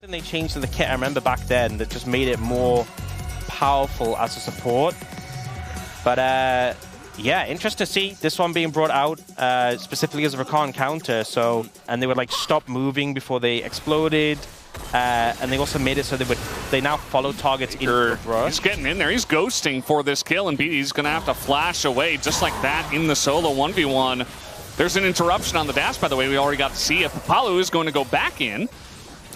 And they changed the kit, I remember back then, that just made it more powerful as a support. But yeah, interesting to see this one being brought out specifically as a recon counter. So, and they would like stop moving before they exploded. And they also made it so they now follow targets in the rush. He's getting in there. He's ghosting for this kill, and BD's going to have to flash away just like that in the solo 1v1. There's an interruption on the dash, by the way. We already got to see it. Palu is going to go back in.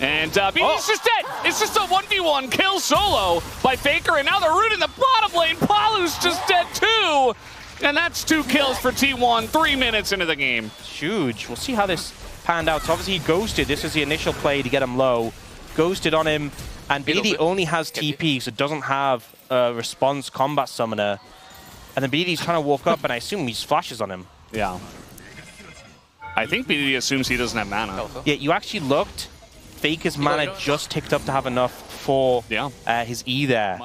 And BD's just dead. It's just a 1v1 kill solo by Faker, and now they're rooting the bottom lane. Palu's just dead too. And that's 2 kills for T1, 3 minutes into the game. Huge. We'll see how this panned out. So obviously he ghosted. This was the initial play to get him low. Ghosted on him, and BD only has TP, so doesn't have a response combat summoner. And then BD's trying to walk up, and I assume he flashes on him. Yeah. I think BD assumes he doesn't have mana. Yeah, you actually looked. Faker's mana just ticked up to have enough for his E there.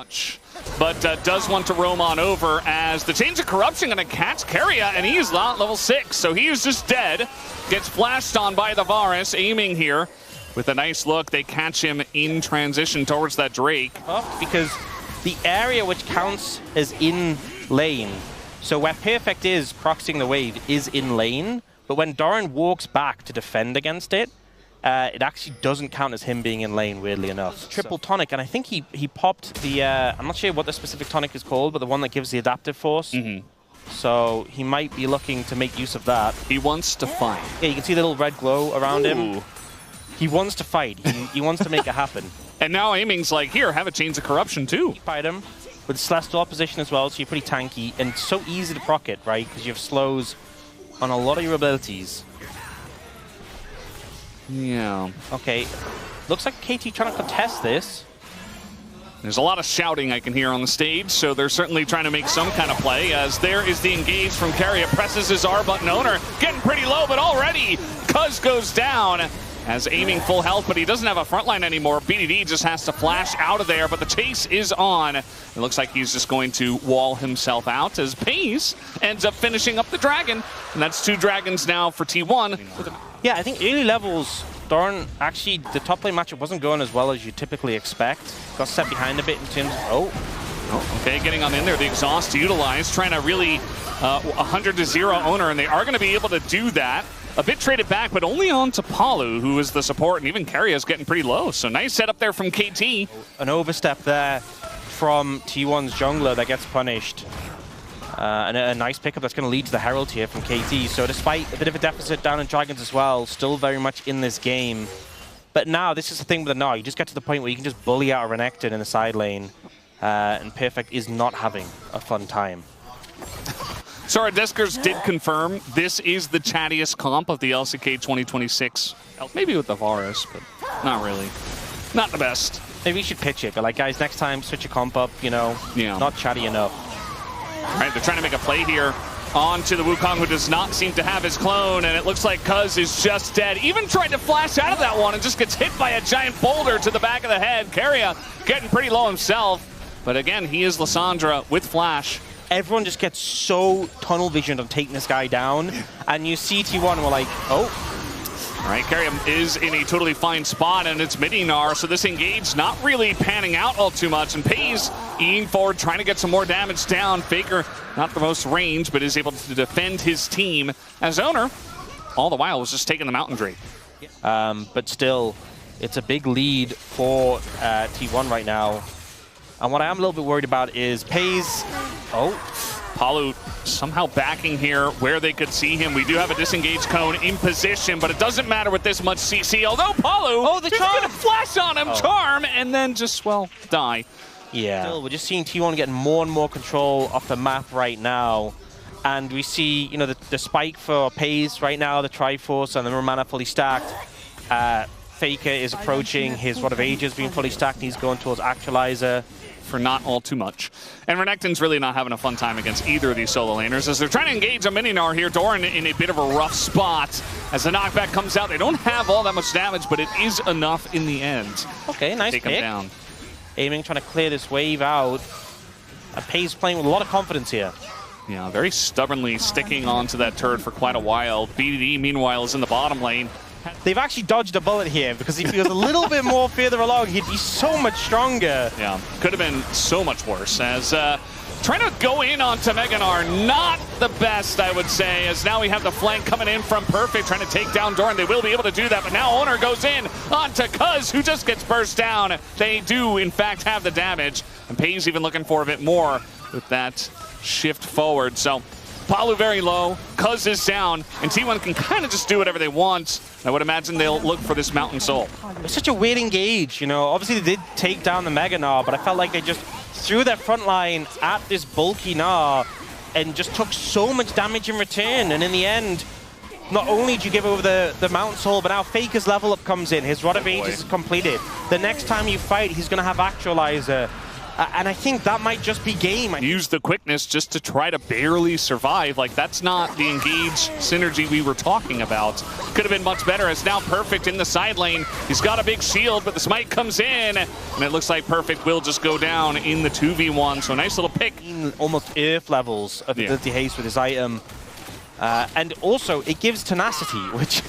But does want to roam on over as the Chains of Corruption going to catch Keria, and he is not level 6, so he is just dead. Gets flashed on by the Varus, aiming here. With a nice look, they catch him in transition towards that Drake. Because the area which counts as in lane, so where Perfect is proxying the wave is in lane, but when Doran walks back to defend against it, it actually doesn't count as him being in lane, weirdly enough. Triple tonic, and I think he popped the, I'm not sure what the specific tonic is called, but the one that gives the adaptive force. So he might be looking to make use of that. He wants to fight. Yeah, you can see the little red glow around him. He wants to fight. He wants to make it happen. And now aiming's like, here, have a Chains of Corruption too. You fight him with Celestial Opposition as well, so you're pretty tanky, and so easy to proc it, right? Because you have slows on a lot of your abilities. Yeah. Okay. Looks like KT trying to contest this. There's a lot of shouting I can hear on the stage, so they're certainly trying to make some kind of play, as there is the engage from Keria. Presses his R button. Owner getting pretty low, but already Cuz goes down. As aiming full health, but he doesn't have a frontline anymore. BDD just has to flash out of there, but the chase is on. It looks like he's just going to wall himself out as Pace ends up finishing up the dragon. And that's 2 dragons now for T1. Yeah, I think early levels, Doran, actually, the top lane matchup wasn't going as well as you typically expect. Got set behind a bit in terms of, okay, getting on in there, the exhaust utilized, trying to really 100-0 Owner, and they are going to be able to do that. A bit traded back, but only on to Palu, who is the support, and even Keria's getting pretty low. So nice setup there from KT. An overstep there from T1's jungler that gets punished. And a nice pickup that's going to lead to the Herald here from KT. So despite a bit of a deficit down in Dragons as well, still very much in this game. But now, this is the thing with the Gnar. You just get to the point where you can just bully out a Renekton in the side lane. And Perfect is not having a fun time. Sorry, Deskers did confirm this is the chattiest comp of the LCK 2026. Maybe with the Varus, but not really. Not the best. Maybe we should pitch it, but like, guys, next time switch your comp up, you know, not chatty enough. All right, they're trying to make a play here onto the Wukong, who does not seem to have his clone, and it looks like Cuz is just dead. Even tried to flash out of that one and just gets hit by a giant boulder to the back of the head. Keria getting pretty low himself, but again, he is Lissandra with flash. Everyone just gets so tunnel visioned on taking this guy down, and you see T1 and we're like, oh. All right, Keria is in a totally fine spot, and it's mid-Gnar, so this engage not really panning out all too much, and Pays eating forward, trying to get some more damage down. Faker, not the most range, but is able to defend his team as Owner. All the while was just taking the Mountain Drake. But still, it's a big lead for T1 right now. And what I am a little bit worried about is Pays. Palu somehow backing here where they could see him. We do have a disengage cone in position, but it doesn't matter with this much CC. Although Palu the is going to flash on him, charm, and then just, well, die. Yeah. Still, we're just seeing T1 getting more and more control off the map right now. And we see, you know, the spike for Pays right now, the Triforce, and the mana fully stacked. Faker is approaching his Rod of Ages being fully stacked, and he's going towards Actualizer. For not all too much. And Renekton's really not having a fun time against either of these solo laners as they're trying to engage a mini-Gnar here. Doran in a bit of a rough spot as the knockback comes out. They don't have all that much damage, but it is enough in the end. Okay, nice pick. Him down. Aiming, trying to clear this wave out. Pays playing with a lot of confidence here. Yeah, very stubbornly sticking onto that turret for quite a while. BDD, meanwhile, is in the bottom lane. They've actually dodged a bullet here, because if he was a little bit more further along, he'd be so much stronger. Yeah, could have been so much worse. As trying to go in onto Meganar, not the best, I would say, as now we have the flank coming in from Perfect, trying to take down Doran. They will be able to do that, but now Owner goes in onto Cuz, who just gets burst down. They do, in fact, have the damage, and Pay's even looking for a bit more with that shift forward. So Palu very low, Cuz is down, and T1 can kind of just do whatever they want. I would imagine they'll look for this Mountain Soul. It's such a weird engage, you know. Obviously, they did take down the Mega Gnar, but I felt like they just threw their front line at this bulky Gnar and just took so much damage in return. And in the end, not only did you give over the Mountain Soul, but now Faker's level up comes in. His Rod of Ages is completed. The next time you fight, he's going to have Actualizer. And I think that might just be game. Use the quickness just to try to barely survive. Like, that's not the engage synergy we were talking about. Could have been much better, as now Perfect in the side lane. He's got a big shield, but the smite comes in, and it looks like Perfect will just go down in the 2v1. So a nice little pick. Almost earth levels of ability haste with his item. And also, it gives tenacity, which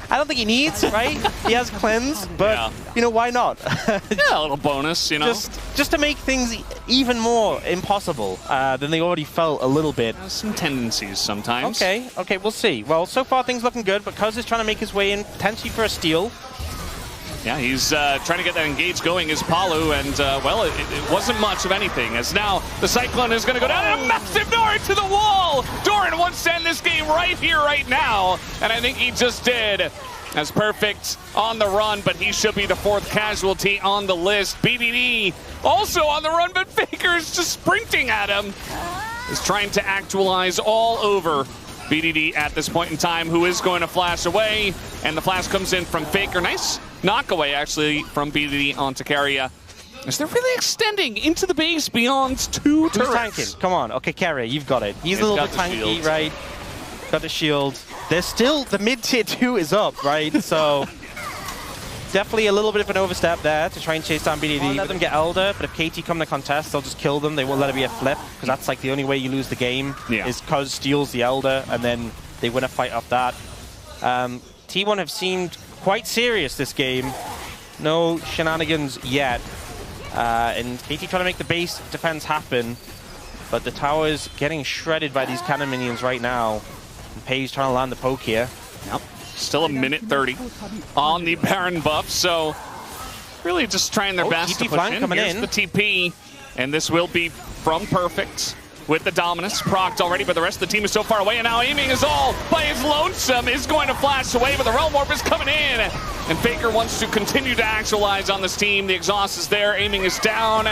I don't think he needs, right? He has cleanse, but you know, why not? Yeah, a little bonus, you know. Just to make things even more impossible than they already felt a little bit. Some tendencies sometimes. Okay, we'll see. Well, so far things looking good, but Cuz is trying to make his way in, potentially for a steal. Yeah, he's trying to get that engage going as Palu, and well, it wasn't much of anything, as now the Cyclone is going to go down, and a massive Doran to the wall! Doran wants to end this game right here, right now, and I think he just did. As Perfect on the run, but he should be the 4th casualty on the list. BDD also on the run, but Faker is just sprinting at him. Is trying to actualize all over BDD at this point in time, who is going to flash away, and the flash comes in from Faker. Nice knockaway, actually, from BDD onto Keria. As they're really extending into the base beyond 2 turrets. Who's tanking? Come on. Okay, Keria, you've got it. He's a little bit tanky, right? Got the shield. There's still, the mid-tier 2 is up, right? So definitely a little bit of an overstep there to try and chase down BDD. Let them get Elder, but if KT come to contest, they'll just kill them. They won't let it be a flip, because that's like the only way you lose the game, is Cuz steals the Elder, and then they win a fight off that. T1 have seemed quite serious this game. No shenanigans yet. And KT trying to make the base defense happen, but the tower's getting shredded by these cannon minions right now. And Pay's trying to land the poke here. Yep. Still a minute 30 on the Baron buff, so really just trying their best to push in. Here's the TP, and this will be from Perfect with the Dominus procced already, but the rest of the team is so far away, and now aiming is all by his lonesome, is going to flash away, but the Realm Warp is coming in, and Faker wants to continue to actualize on this team. The exhaust is there, aiming is down,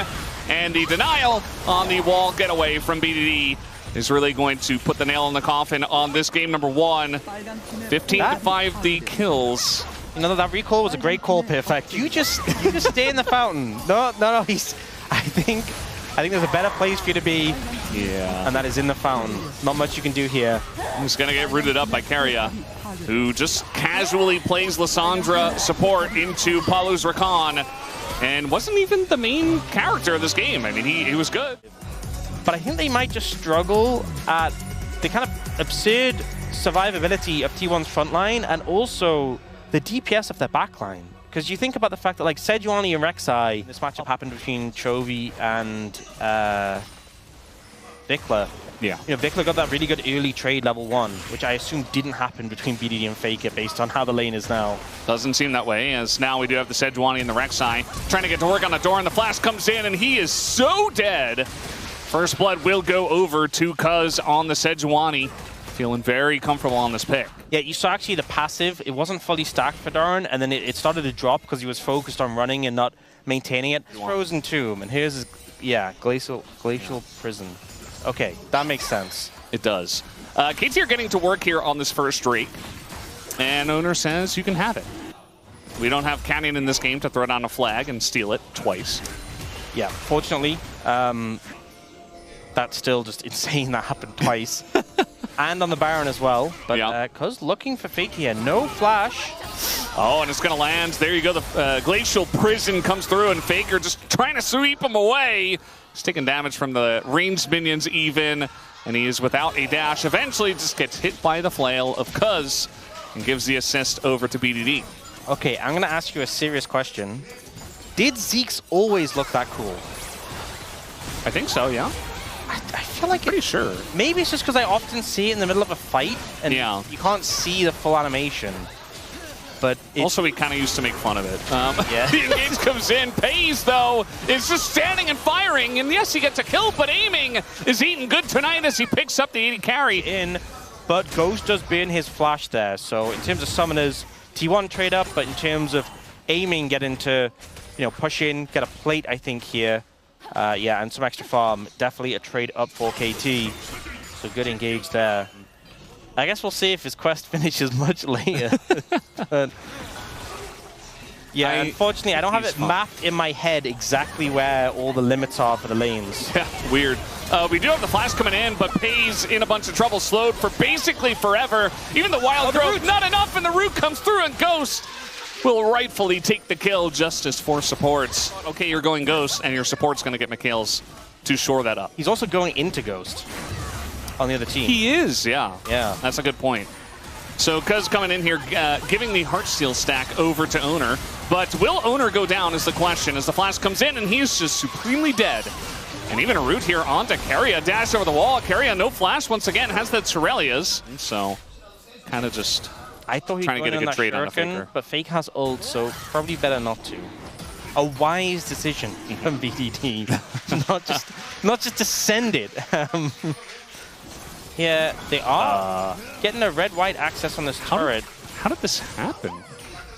and the denial on the wall getaway from BDD is really going to put the nail in the coffin on this game number 1. 15-5 the kills. You know, that recall was a great call, Perfect. You just stay in the fountain. No, I think there's a better place for you to be. Yeah. And that is in the fountain. Not much you can do here. He's going to get rooted up by Keria, who just casually plays Lissandra support into Palu's Rakan, and wasn't even the main character of this game. I mean, he was good. But I think they might just struggle at the kind of absurd survivability of T1's front line, and also the DPS of their backline. Because you think about the fact that, like, Sejuani and Rek'Sai, this matchup happened between Chovy and Vikla. Yeah. You know, Vikla got that really good early trade level 1, which I assume didn't happen between BDD and Faker based on how the lane is now. Doesn't seem that way, as now we do have the Sejuani and the Rek'Sai trying to get to work on the door, and the flash comes in, and he is so dead. First blood will go over to Cuz on the Sejuani. Feeling very comfortable on this pick. Yeah, you saw actually the passive. It wasn't fully stacked for Doran, and then it started to drop because he was focused on running and not maintaining it. Frozen Tomb, and here's his, Glacial Prison. Okay, that makes sense. It does. KT are getting to work here on this first rake, and owner says you can have it. We don't have Canyon in this game to throw down a flag and steal it twice. Yeah, fortunately, that's still just insane that happened twice. And on the Baron as well. But Cuz looking for Fake here. No flash. Oh, and it's going to land. There you go. The Glacial Prison comes through, and Faker just trying to sweep him away. He's taking damage from the ranged minions even, and he is without a dash. Eventually just gets hit by the flail of Cuz. and gives the assist over to BDD. Okay, I'm going to ask you a serious question. Did Zeke's always look that cool? I think so, yeah. I feel like Pretty sure. Maybe it's just because I often see it in the middle of a fight, and you can't see the full animation. But also, we kind of used to make fun of it. Yeah. The engage comes in. Pays, though, is just standing and firing. And yes, he gets a kill, but aiming is eating good tonight as he picks up the 80 carry. But Ghost does burn his flash there. So in terms of summoners, T1 trade up, but in terms of aiming, get into, push in, get a plate, I think, here. Yeah, and some extra farm. Definitely a trade up for KT. So good engage there. I guess we'll see if his quest finishes much later. But yeah, unfortunately, I don't have it mapped in my head exactly where all the limits are for the lanes. Yeah, weird. We do have the flash coming in, but Pays in a bunch of trouble, slowed for basically forever. Even the wild growth, not enough, and the root comes through, and Ghost will rightfully take the kill. Justice for supports. Okay, you're going Ghost, and your support's going to get McHale's to shore that up. He's also going into Ghost on the other team. He is, yeah. Yeah. That's a good point. So Cuz coming in here, giving the Heartsteel stack over to Owner. But will Owner go down is the question as the flash comes in, and he's just supremely dead. And even a root here onto Keria. Dash over the wall. Keria, no flash once again, has the Turelias. So kind of just I thought he trying to get a good trade on the Faker. But Fake has ult, so probably better not to. A wise decision from BDD. not just to send it. Yeah, they are getting a red-white access on this turret. How did this happen?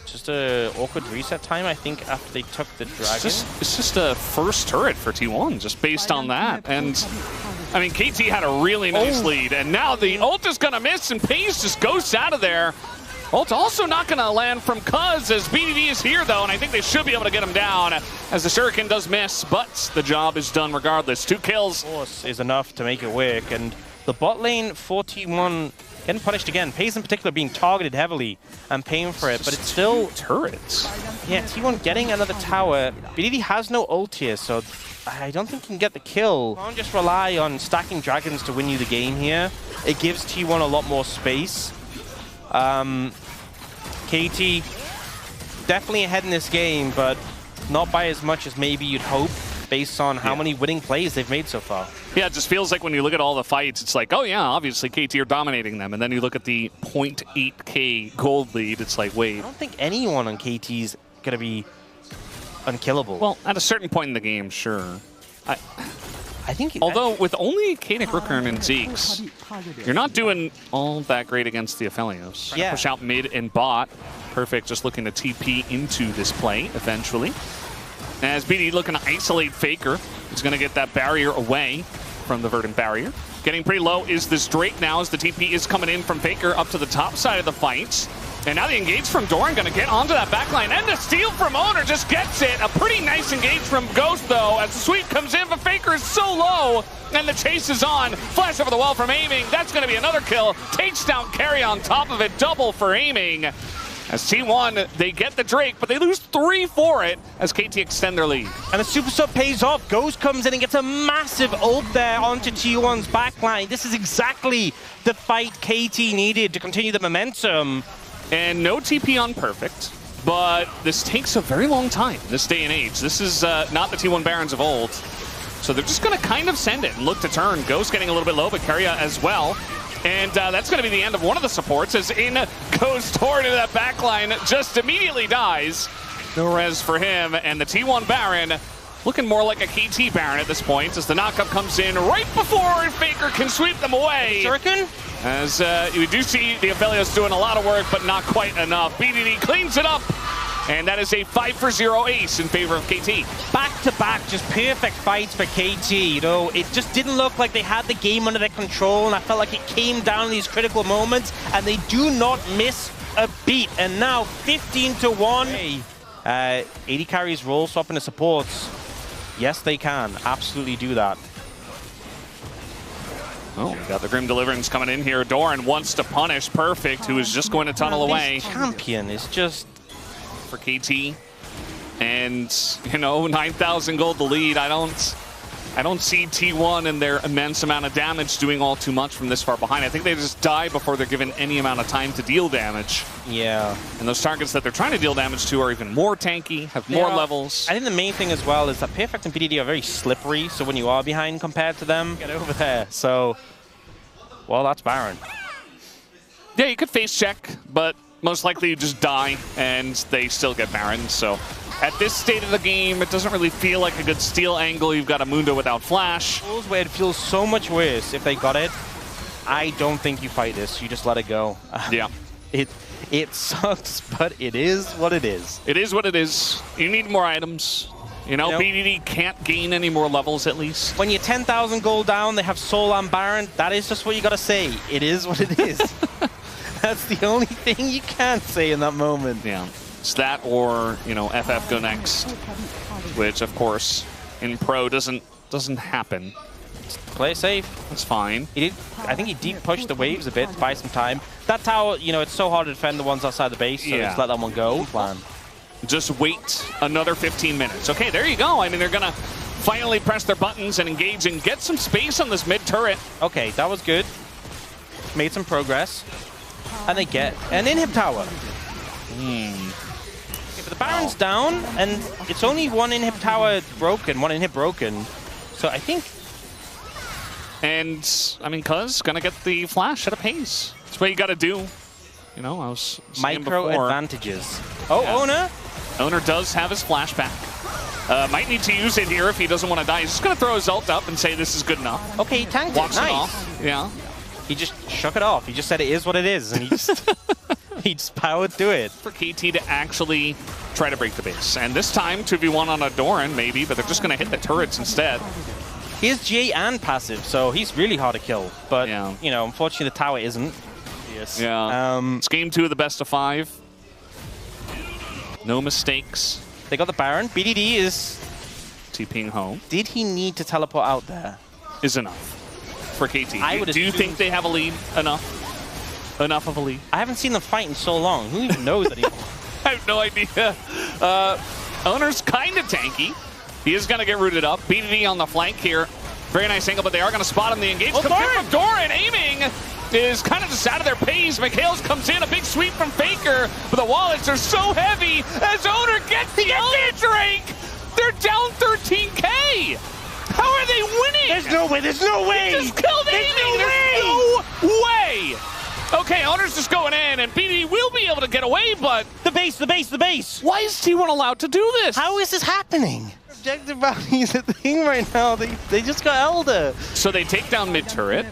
Just a awkward reset time, I think, after they took the dragon. It's just a first turret for T1, just based on that. And, I mean, KT had a really nice lead, and now the ult is going to miss, and Pays just goes out of there. Ult also not going to land from Cuz as BDD is here, though, and I think they should be able to get him down as the Shuriken does miss, but the job is done regardless. 2 kills. Of course, is enough to make it work, and the bot lane for T1 getting punished again. Pays in particular being targeted heavily and paying for it, but it's still turrets. Yeah, T1 getting another tower. BDD has no ult here, so I don't think he can get the kill. You can't just rely on stacking dragons to win you the game here. It gives T1 a lot more space. KT definitely ahead in this game, but not by as much as maybe you'd hope, based on how many winning plays they've made so far. Yeah, it just feels like when you look at all the fights, it's like, oh yeah, obviously KT are dominating them. And then you look at the 0.8k gold lead, it's like, wait. I don't think anyone on KT's going to be unkillable. Well, at a certain point in the game, sure. I think... Although, with only Kanik, Rookern, and Zeke's, you're not doing all that great against the Aphelios. Yeah. Push out mid and bot. Perfect, just looking to TP into this play, eventually. As BD looking to isolate Faker. He's going to get that barrier away from the Verdant barrier. Getting pretty low is this Drake now as the TP is coming in from Faker up to the top side of the fight. And now the engage from Doran going to get onto that backline. And the steal from Owner just gets it. A pretty nice engage from Ghost, though, as the sweep comes in, but Faker is so low. And the chase is on. Flash over the wall from aiming. That's going to be another kill. Takes down Carry on top of it. Double for aiming. As T1, they get the Drake, but they lose 3 for it as KT extend their lead. And the super sub pays off. Ghost comes in and gets a massive ult there onto T1's backline. This is exactly the fight KT needed to continue the momentum. And no TP on Perfect, but this takes a very long time this day and age. This is not the T1 Barons of old. So they're just going to kind of send it and look to turn. Ghost getting a little bit low, but Keria as well. And that's going to be the end of one of the supports as in goes toward into that backline, just immediately dies. No res for him, and the T1 Baron looking more like a KT Baron at this point as the knockup comes in right before Faker can sweep them away. Shuriken? As we do see the Aphelios doing a lot of work, but not quite enough. BDD cleans it up. And that is a 5-for-0 ace in favor of KT. Back-to-back, just perfect fights for KT. You know, it just didn't look like they had the game under their control, and I felt like it came down in these critical moments, and they do not miss a beat. And now 15-1. 80 carries roll swapping the supports. Yes, they can absolutely do that. Oh, we got the Grim Deliverance coming in here. Doran wants to punish Perfect, who is just going to tunnel away. This champion is just... for KT. And, you know, 9,000 gold the lead. I don't I don't see T1 and their immense amount of damage doing all too much from this far behind. I think they just die before they're given any amount of time to deal damage. Yeah. And those targets that they're trying to deal damage to are even more tanky, have more levels. I think the main thing as well is that Perfect and PDD are very slippery, so when you are behind compared to them, get over there. So, well, that's Baron. Yeah, you could face check, but most likely you just die and they still get Baron. So at this state of the game, it doesn't really feel like a good steal angle. You've got a Mundo without flash. Where it feels so much worse if they got it. I don't think you fight this. You just let it go. Yeah. It sucks, but it is what it is. It is what it is. You need more items. You know, BDD can't gain any more levels at least. When you're 10,000 gold down, they have Soul on Baron. That is just what you got to say. It is what it is. That's the only thing you can't say in that moment. Yeah. It's that or, you know, FF go next, which of course in pro doesn't happen. Play it safe. That's fine. He did. I think he deep pushed the waves a bit to buy some time. That tower, you know, it's so hard to defend the ones outside the base, so just let that one go. Plan. Just wait another 15 minutes. Okay, there you go. I mean, they're gonna finally press their buttons and engage and get some space on this mid turret. Okay, that was good. Made some progress. And they get an inhib tower. Okay, but the Baron's down, and it's only one inhib tower broken, one inhib broken. So I think... And, I mean, Cuz gonna get the flash at a pace. That's what you gotta do. You know, I was saying micro before. advantages. Oh, yeah. Owner? Owner does have his flashback. Might need to use it here if he doesn't want to die. He's just gonna throw his ult up and say this is good enough. Okay, he tanked it. Walks Nice. it off. Yeah. He just shook it off. He just said it is what it is, and he just he just powered through it. For KT to actually try to break the base. And this time, 2v1 on a Doran, maybe, but they're just going to hit the turrets instead. He is GA and passive, so he's really hard to kill. But, yeah, you know, unfortunately, the tower isn't. Yes. Yeah. It's game 2 of the best of 5. No mistakes. They got the Baron. BDD is... TPing home. Did he need to teleport out there? Is enough. For KT. Do you think they have a lead? Enough of a lead? I haven't seen them fight in so long. Who even knows anymore? I have no idea. Owner's kind of tanky. He is going to get rooted up. BDD on the flank here. Very nice angle, but they are going to spot him. The engage comes in from Doran. Aiming is kind of just out of their pace. Mikhails comes in. A big sweep from Faker. But the wallets are so heavy as Owner gets the Elder Drake. They're down 13K. How are they winning? There's no way. There's no way. He just killed Aiming. There's no way. Okay, Owner's just going in, and BD will be able to get away, but... The base. Why is T1 allowed to do this? How is this happening? Objective bounty is a thing right now. They just got Elder. So they take down mid turret.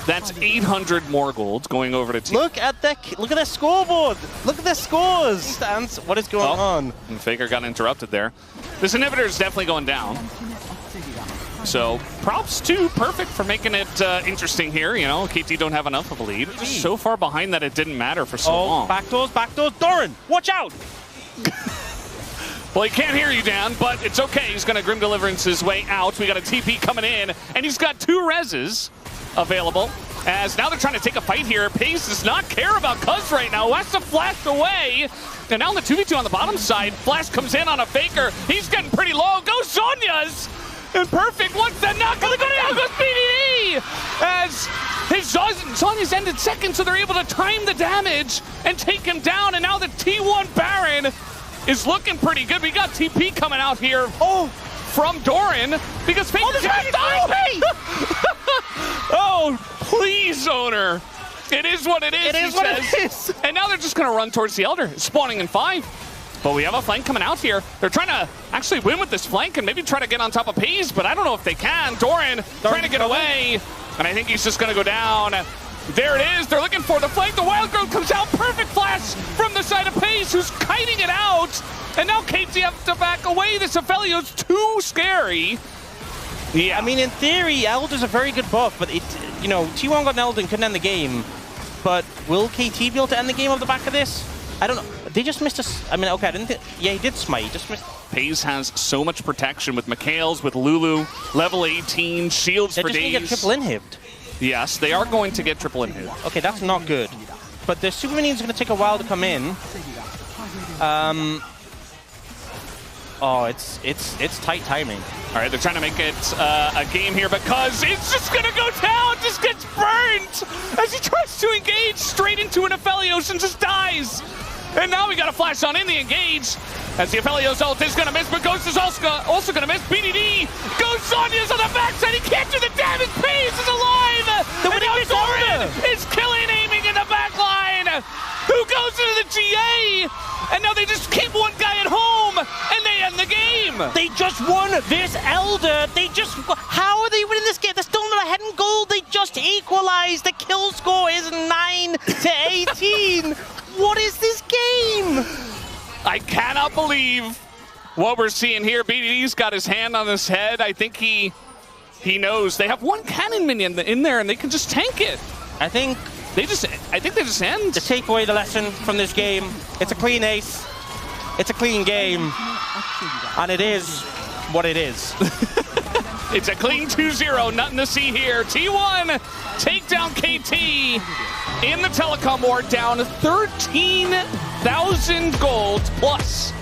That's 800 more gold going over to T1. Look at their scoreboard. Look at their scores. What is going on? And Faker got interrupted there. This inhibitor is definitely going down. So props to Perfect for making it interesting here. You know, KT don't have enough of a lead. Just so far behind that it didn't matter for so long. Backdoors. Doran, watch out! Well, he can't hear you, Dan, but it's okay. He's going to Grim Deliverance his way out. We got a TP coming in, and he's got 2 reses available. As now they're trying to take a fight here. Pace does not care about Cuz right now. Has to flash away. And now in the 2v2 on the bottom side, Flash comes in on a Faker. He's getting pretty low. Go Sonya's! And Perfect wants the knock. Down goes BDD! As his Sonya's ended second, so they're able to time the damage and take him down. And now the T1 Baron is looking pretty good. We got TP coming out here from Doran because Faker's Oh, please, Owner. It is what it is, he says. And now they're just going to run towards the Elder, spawning in 5. But we have a flank coming out here. They're trying to actually win with this flank and maybe try to get on top of Paze, but I don't know if they can. Doran trying to get away, and I think he's just going to go down. There it is. They're looking for the flank. The Wild Growth comes out. Perfect flash from the side of Paze, who's kiting it out. And now KT have to back away. This Aphelios too scary. Yeah. I mean, in theory, Elder's a very good buff, but you know, T1 got an Elder and couldn't end the game. But will KT be able to end the game off the back of this? I don't know. They just missed us. I mean, okay, I didn't think. Yeah, he did smite. He just missed. Paze has so much protection with Mikhails, with Lulu, level 18, shields for days. They're just going to get triple inhibbed. Yes, they are going to get triple inhibbed. Okay, that's not good. But the super minions are going to take a while to come in. Oh, it's tight timing. All right, they're trying to make it a game here because it's just going to go down, just gets burnt as he tries to engage straight into an Aphelios and just dies. And now we got a flash on in the engage as the Aphelios ult is going to miss, but Ghost is also going to miss. BDD goes Sonya's on the backside. He can't do the damage. Pace is alive. And now Doran is killing, aiming in the back line. Who goes into the GA? And now they just keep one guy at home and they end the game. They just won this Elder. How are they winning this game? They're still not ahead in gold. They just equalized. The kill score is 9-18. What is this game? I cannot believe what we're seeing here. BDD's got his hand on his head. I think he knows they have one cannon minion in there and they can just tank it. I think they just end. To take away the lesson from this game, it's a clean ace. It's a clean game. And it is what it is. It's a clean 2-0, nothing to see here. T1 take down KT in the telecom war, down 13,000 gold plus.